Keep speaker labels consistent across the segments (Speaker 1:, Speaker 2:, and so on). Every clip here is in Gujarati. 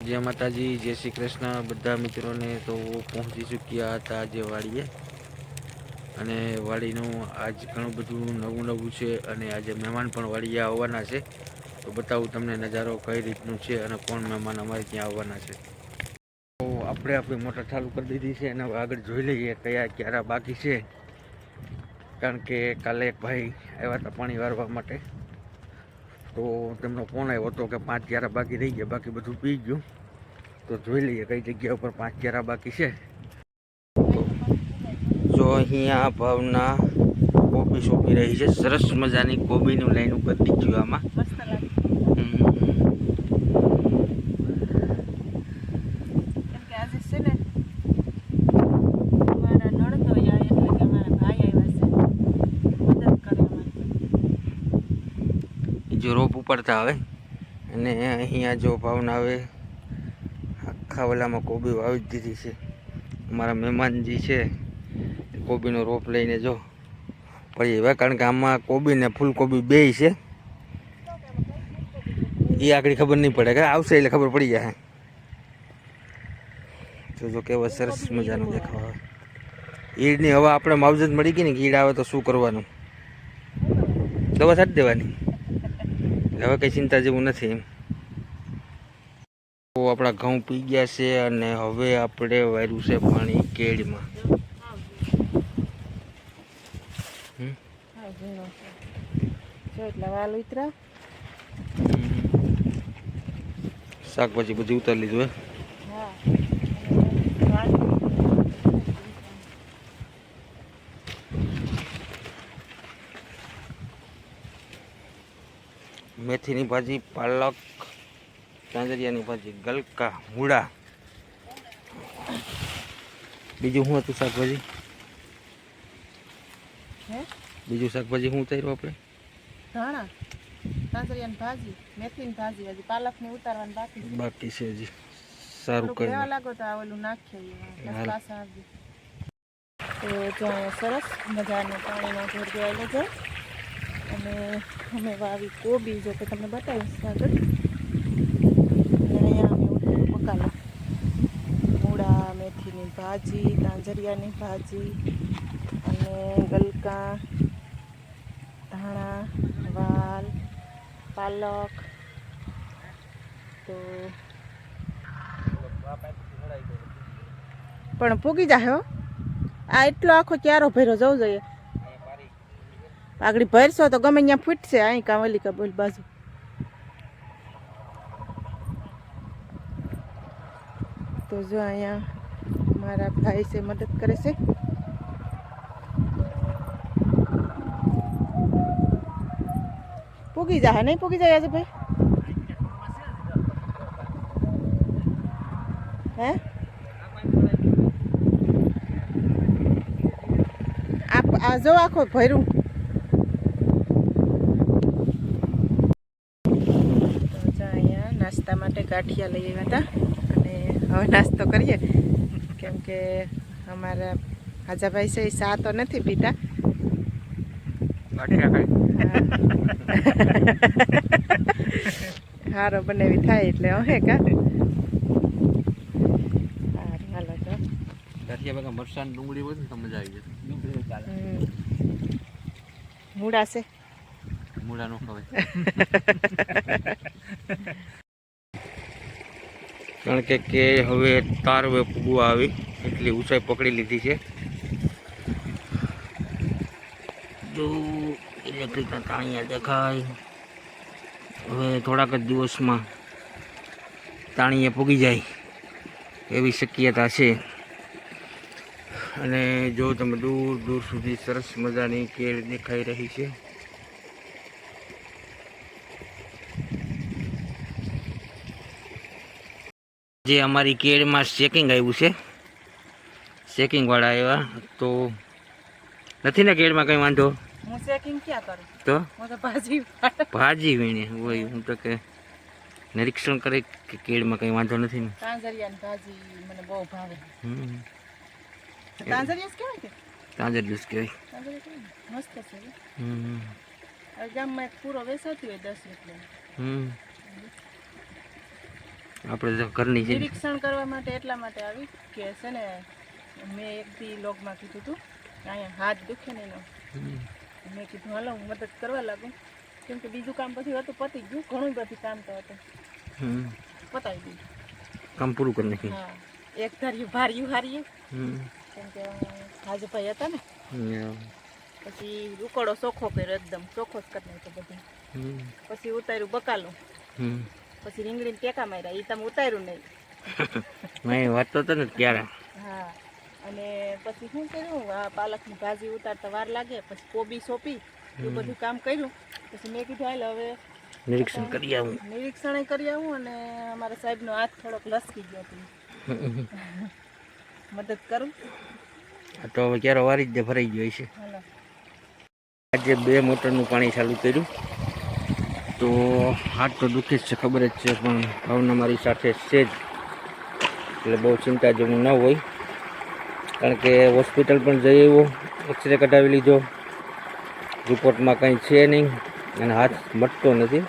Speaker 1: जय माताजी, जय श्री कृष्ण बधा मित्रों ने। तो पहुंची चुक्या था आज वाड़ीए અને વાડીનું આજ ઘણું બધું નવું નવું છે અને આજે મહેમાન પણ વાડીએ આવવાના છે। તો બતાવું તમને નજારો કઈ રીતનું છે અને કોણ મહેમાન અમારે ત્યાં આવવાના છે। તો આપણે આપણી મોટર ચાલુ કરી દીધી છે અને આગળ જોઈ લઈએ કયા ક્યારા બાકી છે, કારણ કે કાલે એક ભાઈ આવ્યા હતા પાણી વારવા માટે, તો તેમનો ફોન આવ્યો હતો કે 5 ક્યારા બાકી રહી ગયા, બાકી બધું પી ગયું। તો જોઈ લઈએ કઈ જગ્યા ઉપર 5 ક્યારા બાકી છે। જો અહીંયા ભાવના કોબી સોંપી રહી છે, સરસ મજાની કોબીનું લાઈન ઉપર દીધું આમાં મસ્ત લાગે। કેમ કે આજે છે ને અમારા નણંદો આયા, એટલે કે અમારા ભાઈ આવ્યા છે મદદ કરવા માટે। જો રોપ ઉપડતા આવે અને અહીંયા જો ભાવના આવે આખા ઓલામાં કોબી વાવી દીધી છે। અમારા મહેમાનજી છે કોબીનો રોપ લઈને જો પડી હવે, કારણ કે આમાં કોબી ને ફૂલકોબી બેય છે, એ આગળ ખબર નહીં પડે કે આવશે એટલે ખબર પડી જાય। જો કેવો સરસ મજાનું દેખાવ આવે। ઈડની હવે આપણે માવજત મળી ગઈ ને, ઈડ આવે તો શું કરવાનું, દવા છાંટી દેવાની, હવે કંઈ ચિંતા જેવું નથી એમ। તો આપણા ઘઉં પી ગયા છે અને હવે આપણે વાર્યું છે પાણી કેળમાં। શાકભાજી બધી ઉતારી લીધું મેથીની ભાજી, પાલક, તાંજરિયાની ભાજી, ગલકા, મૂળા, બીજું શું હતું શાકભાજી? બીજું શાકભાજી શું ઉતાર્યું આપણે?
Speaker 2: ધાણા, તાંજરિયાની ભાજી, મેથીની ભાજી, હજી પાલકની ઉતારવાની બાકી
Speaker 1: છે હજી। સારું કરી
Speaker 2: લેવા લાગો તો આ ઓલું નાખીએ પાછા આવી। તો જો સરસ મજાનું પાણીમાં જોડી આવેલો છે અને અમે વાવી કોબી, જો કે તમને બતાવીશ આગળ। અને અહીંયા અમે ઉતાર્યું બકાલા, મૂળા, મેથીની ભાજી, તાંજરિયાની ભાજી અને ગલકા, ધાણા, વાલ, પાલક। તો પણ પૂગી જાય હો, આ એટલો આખો ક્યારો ભર્યો જવું જોઈએ, આગળ ભરશો તો ગમે ત્યાં ફૂટશે। અહીં કાં ઓલી કા બોલ બાજુ તો જો અહીંયા મારા ભાઈ છે મદદ કરે છે। પૂગી જાય નહીં પૂગી જાય આજે ભાઈ? હે આ જો આખો ભર્યું। તો અહીંયા નાસ્તા માટે ગાંઠિયા લઈ આવ્યા હતા અને હવે નાસ્તો કરીએ, કેમ કે અમારા હાજાભાઈ છે એ ચા તો નથી પીતા, હારો બનાવી થાય એટલે હવે કા હાલો તો
Speaker 1: મરચાં ડુંગળી હોય ને તો મજા આવી જાય।
Speaker 2: મૂળા છે,
Speaker 1: મૂળા નો ખવાય કારણ કે હવે તાર પૂગવા આવી એટલી ઊંચાઈ પકડી લીધી છે। જો ઇલેક્ટ્રિકના તાણિયા દેખાય, હવે થોડાક જ દિવસમાં તાણીએ પૂગી જાય એવી શક્યતા છે। અને જો તમે દૂર દૂર સુધી સરસ મજાની કેળ દેખાઈ રહી છે। જે અમારી કેળમાં ચેકિંગ આવ્યું છે, ચેકિંગ વાળા આવ્યા, તો નથી ને કેળમાં કઈ વાંધો?
Speaker 2: હું ચેકિંગ ક્યાં કરું,
Speaker 1: તો
Speaker 2: હું તો ભાજી
Speaker 1: વીણે હોય, હું તો કે નિરીક્ષણ કરે કે કેળમાં કઈ વાંધો નથી ને।
Speaker 2: તાંજરિયાની ભાજી મને બહુ ભાવે। તાંજરિયા કેવાય કે
Speaker 1: તાંજરિયા કહેવાય,
Speaker 2: મસ્ત છે। ગામમાં એક પૂરો વેચાતી હોય 10 રૂપિયા।
Speaker 1: આપણે તો ઘરની છે.
Speaker 2: નિરીક્ષણ કરવા માટે એટલા માટે આવી કે છે ને મેં એક દી લોગમાં કીધું હતું અહીંયા હાથ દુખે ને એનો મેં કીધું હાલો હું મદદ કરવા લાગું કેમ કે બીજું કામ પછી હતું પતી ગયું ઘણું બધું કામ તો હતું પતાવી દીધું
Speaker 1: કામ પૂરું કરી નાખ્યું.
Speaker 2: હા એક ધાર્યું ભાર્યું હાર્યું કેમ કે હાજભાઈ હતા ને પછી ઉકળો ચોખ્ખો કર્યો એકદમ ચોખ્ખો જ કરી નાખ્યો બધું પછી ઉતાર્યું બકાલું પછી રીંગણીને ટેકા માર્યા એ તમે ઉતાર્યું નહીં
Speaker 1: મેં વાત તો હતો ને ત્યારે.
Speaker 2: હા અને પછી શું કર્યું આ પાલકની ભાજી ઉતારતા વાર લાગે પછી કોબી સોંપી એવું બધું કામ કર્યું પછી મેં કીધું હાલ હવે
Speaker 1: નિરીક્ષણ કરી આવું.
Speaker 2: નિરીક્ષણ કરી આવું અને અમારા સાહેબનો હાથ થોડોક લસકી ગયો હતો મદદ કરું
Speaker 1: તો હવે ક્યારે વારી જ ભરાઈ ગયો છે.
Speaker 2: હાલો
Speaker 1: આજે 2 મોટરનું પાણી ચાલુ કર્યું તો હાથ તો દુઃખી જ છે ખબર જ છે પણ ભાવના મારી સાથે છે જ એટલે બહુ ચિંતા જેવું ન હોય કારણ કે હોસ્પિટલ પણ જઈ આવ્યો એક્સરે કઢાવી લીધો રિપોર્ટમાં કંઈ છે નહીં અને હાથ મટતો નથી.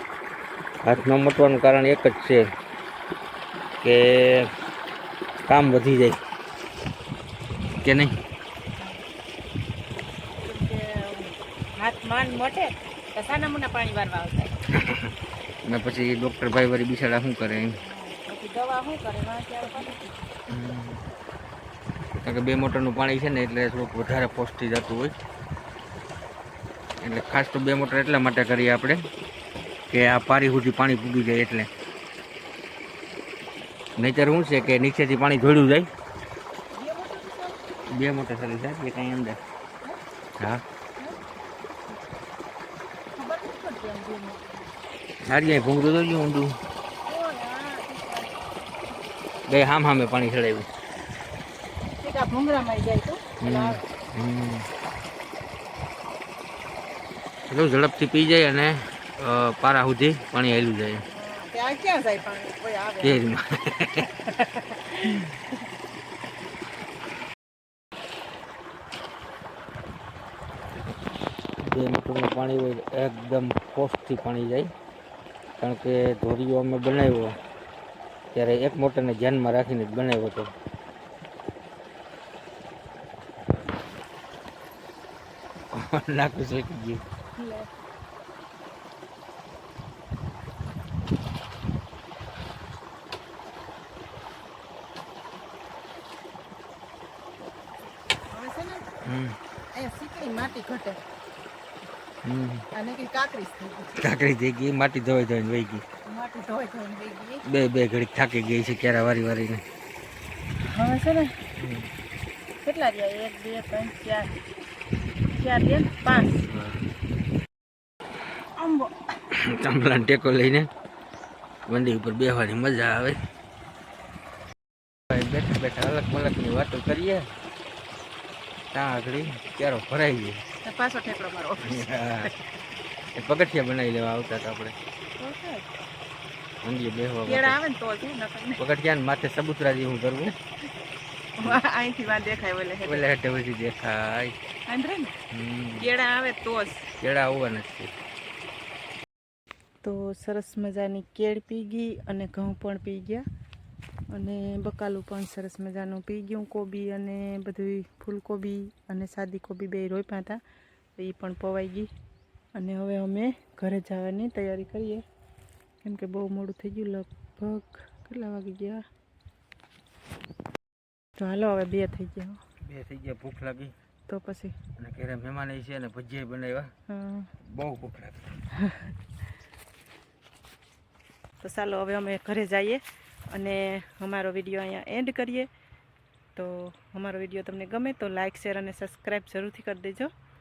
Speaker 1: હાથ ન મટવાનું કારણ એક જ છે કે કામ વધી જાય કે નહીં.
Speaker 2: હાથ માંડ મોટે તો સાના મુના પાણી વારવા આવતા
Speaker 1: અને પછી ડૉક્ટર ભાઈ વાળી બિચારા શું કરે એમ
Speaker 2: પછી દવા શું કરે કારણ
Speaker 1: કે 2 મોટરનું પાણી છે ને એટલે થોડુંક વધારે પહોંચતી જતું હોય એટલે ખાસ તો 2 મોટર એટલા માટે કરીએ આપણે કે આ પારી સુધી પાણી પૂગી જાય એટલે. નહીંતર શું છે કે નીચેથી પાણી ધોળ્યું જાય. 2 મોટર ચાલી જાય એ કાંઈ અંદર. હા હારી ભૂંગળું તો ગયું ઊંડું બે હામે પાણી ચડાવ્યું
Speaker 2: ભૂંગળામાં જાય તો
Speaker 1: એટલું ઝડપથી પી જાય અને પારા સુધી પાણી હેલું જાય.
Speaker 2: ત્યાં ક્યાં જાય પાણી કોઈ આવે
Speaker 1: કેરીમાં બે મોટરનું પાણી હોય એકદમ ફોર્સથી પાણી જાય કારણ કે ધોરીઓ અમે બનાવ્યો ત્યારે 1 મોટરને ધ્યાનમાં રાખીને જ બનાવ્યો હતો. નાખું શેકી ગયું.
Speaker 2: માટી ઘટે અને કે
Speaker 1: કાકડી થઈ ગઈ માટી ધોઈ ધોઈને વહી ગઈ.
Speaker 2: માટી ધોઈ ધોઈને વહી ગઈ.
Speaker 1: બે ઘડીક થાકી ગઈ છે ક્યારે વારી વારીને.
Speaker 2: હવે છે ને કેટલા રહ્યા 1 2 3 4 5 આંબો
Speaker 1: ચાંપલાનો ટેકો લઈને મંડી ઉપર બેસવાની મજા આવે. બેઠા બેઠા અલગ મલકની વાતો કરીએ ત્યાં આગળ ક્યારો ભરાઈ જાય
Speaker 2: પાછો ઠેકડો મારો
Speaker 1: પગથિયા બનાવી લેવા આવતા હતા આપણે મંડીએ બેસવા
Speaker 2: આવે ને તો
Speaker 1: પગથિયા માથે સબૂતરા જેવું કરવું
Speaker 2: અહીંથી વાત દેખાય
Speaker 1: ઓલે હેઠે પછી દેખાય
Speaker 2: કેળા આવે તો જ
Speaker 1: કેળા આવવાના જ છે.
Speaker 2: તો સરસ મજાની કેળ પી ગઈ અને ઘઉં પણ પી ગયા અને બકાલું પણ સરસ મજાનું પી ગયું. કોબી અને બધું ફૂલકોબી અને સાદી કોબી બે રોપ્યા હતા એ પણ પવાઈ ગઈ અને હવે અમે ઘરે જવાની તૈયારી કરીએ કેમ કે બહુ મોડું થઈ ગયું. લગભગ કેટલા વાગી ગયા તો હાલો હવે 2 થઈ ગયા.
Speaker 1: ભૂખ લાગી
Speaker 2: તો પછી
Speaker 1: અને ઘરે મહેમાન છે અને ભજીયા બનાવ્યા બહુ ભૂખ લાગી.
Speaker 2: તો ચાલો હવે અમે ઘરે જઈએ અને અમારો વિડીયો અહીંયા એન્ડ કરીએ. તો અમારો વિડીયો તમને ગમે તો લાઇક શેર અને સબસ્ક્રાઈબ જરૂરથી કરી દેજો.